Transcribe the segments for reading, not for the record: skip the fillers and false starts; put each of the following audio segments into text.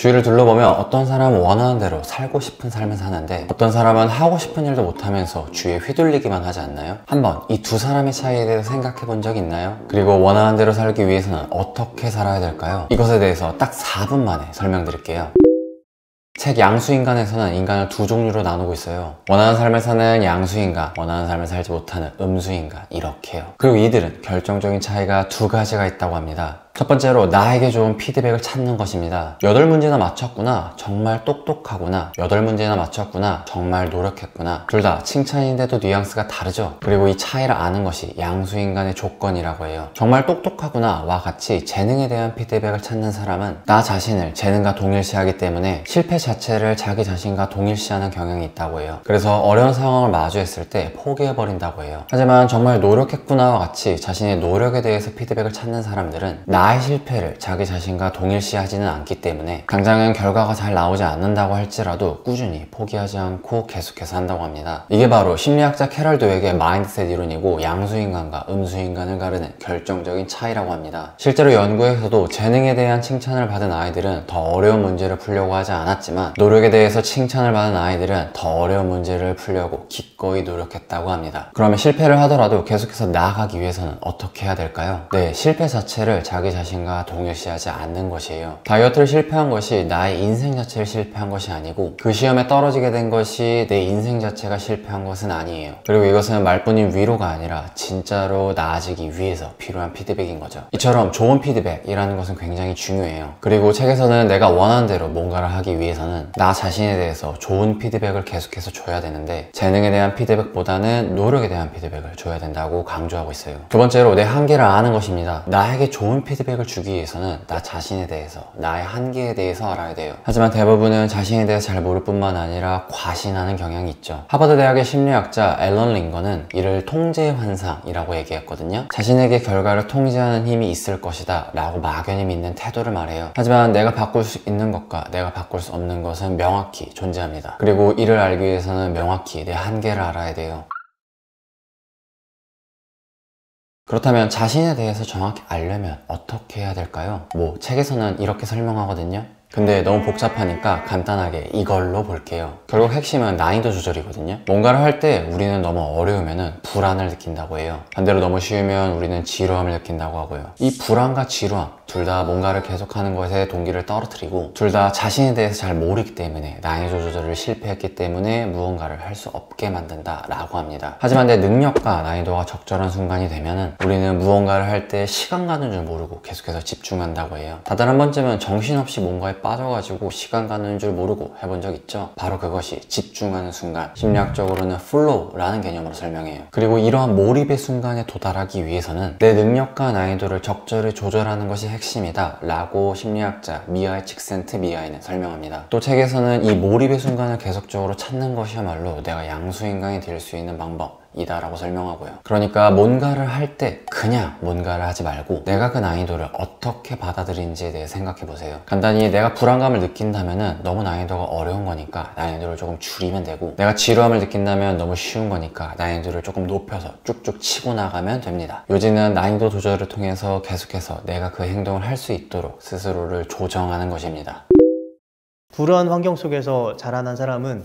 주위를 둘러보면 어떤 사람은 원하는 대로 살고 싶은 삶을 사는데 어떤 사람은 하고 싶은 일도 못하면서 주위에 휘둘리기만 하지 않나요? 한번 이 두 사람의 차이에 대해서 생각해 본 적 있나요? 그리고 원하는 대로 살기 위해서는 어떻게 살아야 될까요? 이것에 대해서 딱 4분 만에 설명드릴게요. 책 양수인간에서는 인간을 두 종류로 나누고 있어요. 원하는 삶을 사는 양수인간, 원하는 삶을 살지 못하는 음수인간, 이렇게요. 그리고 이들은 결정적인 차이가 두 가지가 있다고 합니다. 첫 번째로 나에게 좋은 피드백을 찾는 것입니다. 8문제나 맞췄구나, 정말 똑똑하구나, 8문제나 맞췄구나, 정말 노력했구나. 둘 다 칭찬인데도 뉘앙스가 다르죠. 그리고 이 차이를 아는 것이 양수인간의 조건이라고 해요. 정말 똑똑하구나 와 같이 재능에 대한 피드백을 찾는 사람은 나 자신을 재능과 동일시하기 때문에 실패 자체를 자기 자신과 동일시하는 경향이 있다고 해요. 그래서 어려운 상황을 마주했을 때 포기해버린다고 해요. 하지만 정말 노력했구나와 같이 자신의 노력에 대해서 피드백을 찾는 사람들은 나의 실패를 자기 자신과 동일시하지는 않기 때문에 당장은 결과가 잘 나오지 않는다고 할지라도 꾸준히 포기하지 않고 계속해서 한다고 합니다. 이게 바로 심리학자 캐럴 드웨이의 마인드셋 이론이고 양수인간과 음수인간을 가르는 결정적인 차이라고 합니다. 실제로 연구에서도 재능에 대한 칭찬을 받은 아이들은 더 어려운 문제를 풀려고 하지 않았지만 노력에 대해서 칭찬을 받은 아이들은 더 어려운 문제를 풀려고 기꺼이 노력했다고 합니다. 그러면 실패를 하더라도 계속해서 나아가기 위해서는 어떻게 해야 될까요? 네, 실패 자체를 자기 자신과 동일시하지 않는 것이에요. 다이어트를 실패한 것이 나의 인생 자체를 실패한 것이 아니고 그 시험에 떨어지게 된 것이 내 인생 자체가 실패한 것은 아니에요. 그리고 이것은 말뿐인 위로가 아니라 진짜로 나아지기 위해서 필요한 피드백인 거죠. 이처럼 좋은 피드백이라는 것은 굉장히 중요해요. 그리고 책에서는 내가 원하는 대로 뭔가를 하기 위해서는 나 자신에 대해서 좋은 피드백을 계속해서 줘야 되는데 재능에 대한 피드백보다는 노력에 대한 피드백을 줘야 된다고 강조하고 있어요. 두 번째로 내 한계를 아는 것입니다. 나에게 좋은 피드백을 주기 위해서는 나 자신에 대해서, 나의 한계에 대해서 알아야 돼요. 하지만 대부분은 자신에 대해서 잘 모를 뿐만 아니라 과신하는 경향이 있죠. 하버드 대학의 심리학자 앨런 링건은 이를 통제 환상이라고 얘기했거든요. 자신에게 결과를 통제하는 힘이 있을 것이다 라고 막연히 믿는 태도를 말해요. 하지만 내가 바꿀 수 있는 것과 내가 바꿀 수 없는 것은 명확히 존재합니다. 그리고 이를 알기 위해서는 명확히 내 한계를 알아야 돼요. 그렇다면 자신에 대해서 정확히 알려면 어떻게 해야 될까요? 책에서는 이렇게 설명하거든요. 근데 너무 복잡하니까 간단하게 이걸로 볼게요. 결국 핵심은 난이도 조절이거든요. 뭔가를 할 때 우리는 너무 어려우면 불안을 느낀다고 해요. 반대로 너무 쉬우면 우리는 지루함을 느낀다고 하고요. 이 불안과 지루함 둘 다 뭔가를 계속하는 것에 동기를 떨어뜨리고 둘 다 자신에 대해서 잘 모르기 때문에 난이도 조절을 실패했기 때문에 무언가를 할 수 없게 만든다 라고 합니다. 하지만 내 능력과 난이도가 적절한 순간이 되면은 우리는 무언가를 할 때 시간 가는 줄 모르고 계속해서 집중한다고 해요. 다들 한 번쯤은 정신없이 뭔가에 빠져가지고 시간 가는 줄 모르고 해본 적 있죠? 바로 그것이 집중하는 순간, 심리학적으로는 플로우라는 개념으로 설명해요. 그리고 이러한 몰입의 순간에 도달하기 위해서는 내 능력과 난이도를 적절히 조절하는 것이 핵심이다 라고 심리학자 미하일 칙센트미하일은 설명합니다. 또 책에서는 이 몰입의 순간을 계속적으로 찾는 것이야말로 내가 양수인간이 될 수 있는 방법 이다라고 설명하고요. 그러니까 뭔가를 할 때 그냥 뭔가를 하지 말고 내가 그 난이도를 어떻게 받아들이는지에 대해 생각해 보세요. 간단히 내가 불안감을 느낀다면 너무 난이도가 어려운 거니까 난이도를 조금 줄이면 되고, 내가 지루함을 느낀다면 너무 쉬운 거니까 난이도를 조금 높여서 쭉쭉 치고 나가면 됩니다. 요지는 난이도 조절을 통해서 계속해서 내가 그 행동을 할 수 있도록 스스로를 조정하는 것입니다. 불우한 환경 속에서 자라난 사람은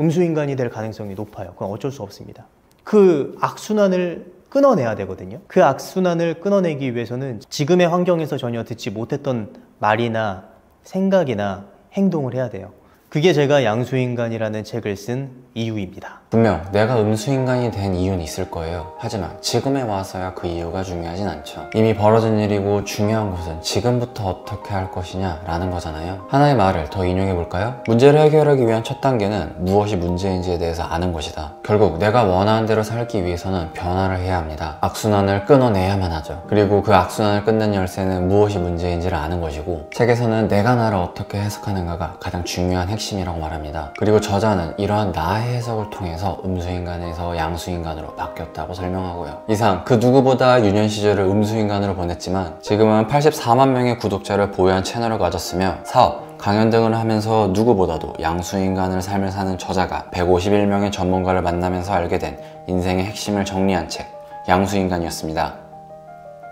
음수인간이 될 가능성이 높아요. 그건 어쩔 수 없습니다. 그 악순환을 끊어내야 되거든요. 그 악순환을 끊어내기 위해서는 지금의 환경에서 전혀 듣지 못했던 말이나 생각이나 행동을 해야 돼요. 그게 제가 양수인간이라는 책을 쓴 이유입니다. 분명 내가 음수인간이 된 이유는 있을 거예요. 하지만 지금에 와서야 그 이유가 중요하진 않죠. 이미 벌어진 일이고 중요한 것은 지금부터 어떻게 할 것이냐 라는 거잖아요. 하나의 말을 더 인용해 볼까요? 문제를 해결하기 위한 첫 단계는 무엇이 문제인지에 대해서 아는 것이다. 결국 내가 원하는 대로 살기 위해서는 변화를 해야 합니다. 악순환을 끊어내야만 하죠. 그리고 그 악순환을 끊는 열쇠는 무엇이 문제인지를 아는 것이고, 책에서는 내가 나를 어떻게 해석하는가가 가장 중요한 핵심이라고 말합니다. 그리고 저자는 이러한 나의 해석을 통해서 음수인간에서 양수인간으로 바뀌었다고 설명하고요. 이상 그 누구보다 유년 시절을 음수인간으로 보냈지만 지금은 84만 명의 구독자를 보유한 채널을 가졌으며 사업, 강연 등을 하면서 누구보다도 양수인간을 삶을 사는 저자가 151명의 전문가를 만나면서 알게 된 인생의 핵심을 정리한 책 양수인간이었습니다.